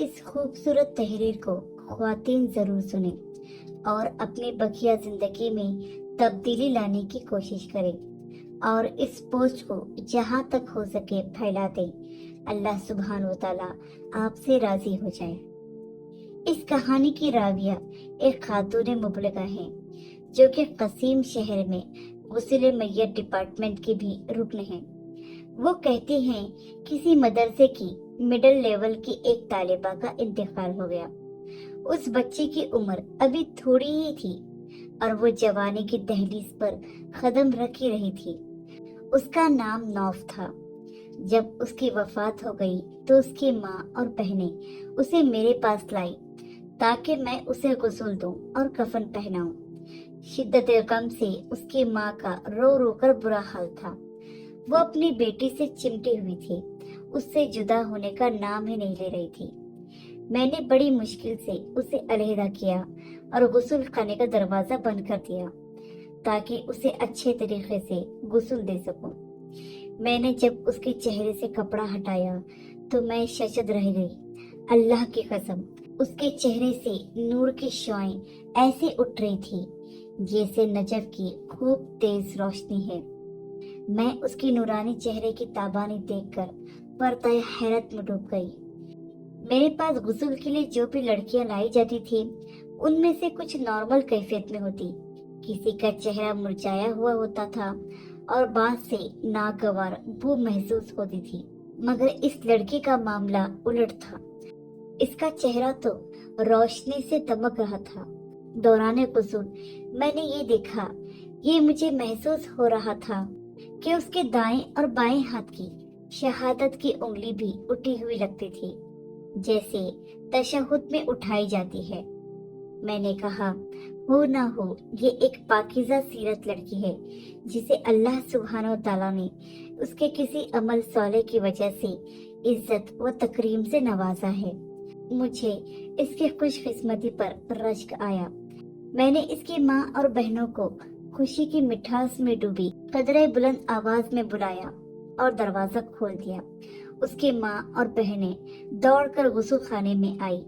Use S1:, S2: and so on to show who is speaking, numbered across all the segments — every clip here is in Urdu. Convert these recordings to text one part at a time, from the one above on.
S1: اس خوبصورت تحریر کو خواتین ضرور سنیں اور اپنی بقیہ زندگی میں تبدیلی لانے کی کوشش کریں اور اس پوسٹ کو جہاں تک ہو سکے پھیلا دیں۔ اللہ سبحانہ و تعالیٰ آپ سے راضی ہو جائے۔ اس کہانی کی راویہ ایک خاتون مبلغہ ہے جو کہ قصیم شہر میں غسل میت ڈپارٹمنٹ کی بھی رکن ہیں۔ وہ کہتی ہیں کسی مدرسے کی مڈل لیول کی ایک طالبہ کا انتقال ہو گیا۔ اس بچے کی عمر ابھی تھوڑی ہی تھی اور وہ جوانی کی دہلیز پر قدم رکھ ہی رہی تھی۔ اس کا نام نوف تھا۔ جب اس کی وفات ہو گئی تو اس کی ماں اور بہنیں اسے میرے پاس لائی تاکہ میں اسے غسل دوں اور کفن پہناؤں۔ شدت غم سے اس کی ماں کا رو رو کر برا حال تھا۔ وہ اپنی بیٹی سے چمٹی ہوئی تھی، اس سے جدا ہونے کا نام ہی نہیں لے رہی تھی۔ میں نے بڑی مشکل سے اسے علیحدہ کیا اور غسل خانے کا دروازہ بند کر دیا تاکہ اسے اچھے طریقے سے غسل دے سکوں۔ میں نے جب اس کے چہرے سے کپڑا ہٹایا تو میں ششد رہ گئی۔ اللہ کی قسم، اس کے چہرے سے نور کی شعاعیں ایسے اٹھ رہی تھی جیسے نجف کی خوب تیز روشنی ہے۔ میں اس کی نورانی چہرے کی تابانی دیکھ کر پردہ حیرت میں ڈوب گئی۔ میرے پاس غسل کے لیے جو بھی لڑکیاں لائی جاتی تھی ان میں سے کچھ نارمل کیفیت میں ہوتی، کسی کا چہرہ مرجھایا ہوا ہوتا تھا اور بعض سے ناگوار بو محسوس ہوتی تھی، مگر اس لڑکی کا معاملہ الٹ تھا۔ اس کا چہرہ تو روشنی سے دمک رہا تھا۔ دوران غسل میں نے یہ دیکھا، یہ مجھے محسوس ہو رہا تھا کہ اس کے دائیں اور بائیں ہاتھ کی شہادت کی انگلی بھی اٹھی ہوئی لگتی تھی، جیسے تشہد میں اٹھائی جاتی ہے۔ میں نے کہا، ہو نہ ہو یہ ایک پاکیزہ سیرت لڑکی ہے جسے اللہ سبحانہ و تعالیٰ نے اس کے کسی عمل صالح کی وجہ سے عزت و تکریم سے نوازا ہے۔ مجھے اس کی خوش قسمتی پر رشک آیا۔ میں نے اس کی ماں اور بہنوں کو خوشی کی مٹھاس میں ڈوبی قدرے بلند آواز میں بلایا اور دروازہ کھول دیا۔ اس کی ماں اور بہنیں دوڑ کر غسل خانے میں آئی۔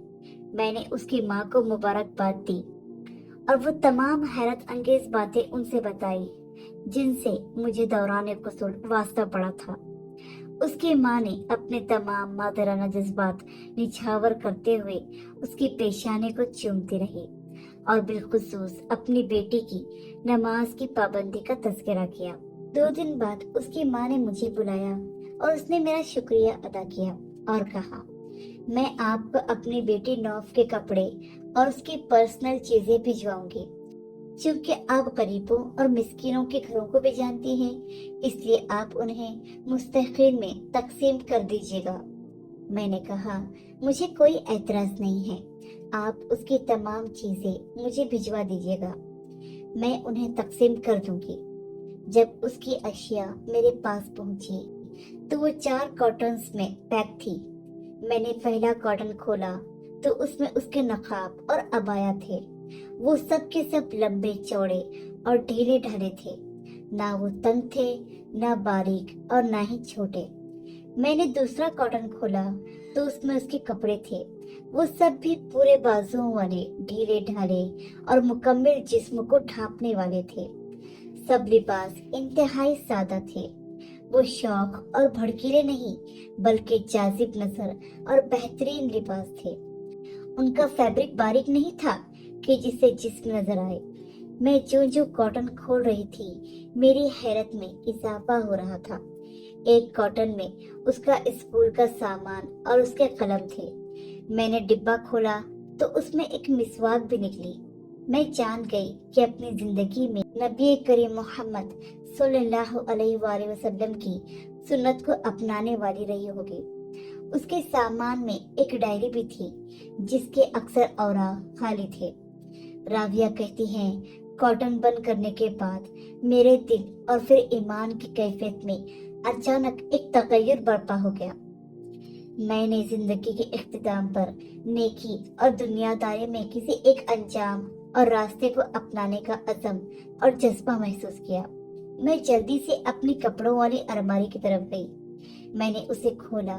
S1: میں نے اس کی ماں کو مبارکباد دی اور وہ تمام حیرت انگیز باتیں ان سے بتائی جن سے مجھے دوران غسل واسطہ پڑا تھا۔ اس کی ماں نے اپنے تمام مادرانہ جذبات نچھاور کرتے ہوئے اس کی پیشانی کو چومتی رہی اور بالخصوص اپنی بیٹی کی نماز کی پابندی کا تذکرہ کیا۔ 2 دن بعد اس کی ماں نے مجھے بلایا اور اس نے میرا شکریہ ادا کیا اور کہا، میں آپ کو اپنی بیٹی نوف کے کپڑے اور اس کی پرسنل چیزیں بھجواؤں گی۔ چونکہ آپ غریبوں اور مسکینوں کے گھروں کو بھی جانتی ہیں، اس لیے آپ انہیں مستحقین میں تقسیم کر دیجیے گا۔ میں نے کہا، مجھے کوئی اعتراض نہیں ہے، آپ اس کی تمام چیزیں مجھے بھجوا دیجیے گا، میں انہیں تقسیم کر دوں گی۔ جب اس کی اشیاء میرے پاس پہنچی تو وہ 4 کارٹنز میں پیک تھی۔ میں نے پہلا کارٹن کھولا تو اس میں اس کے نقاب اور عبایا تھے۔ وہ سب کے سب لمبے چوڑے اور ڈھیلے ڈھالے تھے، نہ وہ تنگ تھے، نہ باریک اور نہ ہی چھوٹے۔ میں نے دوسرا کارٹن کھولا تو اس میں اس کے کپڑے تھے۔ وہ سب بھی پورے بازوؤں والے، ڈھیلے ڈھالے اور مکمل جسم کو ڈھانپنے والے تھے۔ سب لباس انتہائی سادہ تھے۔ وہ شوق اور بھڑکیلے نہیں بلکہ جاذب نظر اور بہترین لباس تھے۔ ان کا فیبرک باریک نہیں تھا کہ جسے جسم نظر آئے۔ میں جو کارٹن کھول رہی تھی میری حیرت میں اضافہ ہو رہا تھا۔ ایک کارٹن میں اس کا اسکول کا سامان اور اس کے قلم تھے۔ میں نے ڈبہ کھولا تو اس میں ایک مسواک بھی نکلی۔ میں جان گئی کہ اپنی زندگی میں نبی کریم محمد صلی اللہ علیہ وآلہ وسلم کی سنت کو اپنانے والی رہی ہوگی۔ اس کے سامان میں ایک ڈائری بھی تھی جس کے اکثر اوراق خالی تھے۔ راویہ کہتی ہیں، کارٹن بند کرنے کے بعد میرے دل اور پھر ایمان کی کیفیت میں اچانک ایک تغیر برپا ہو گیا۔ میں نے زندگی کے اختتام پر نیکی اور دنیا داری میں کسی ایک انجام اور راستے کو اپنانے کا عزم اور جذبہ محسوس کیا۔ میں جلدی سے اپنی کپڑوں والی الماری کی طرف گئی۔ میں نے اسے کھولا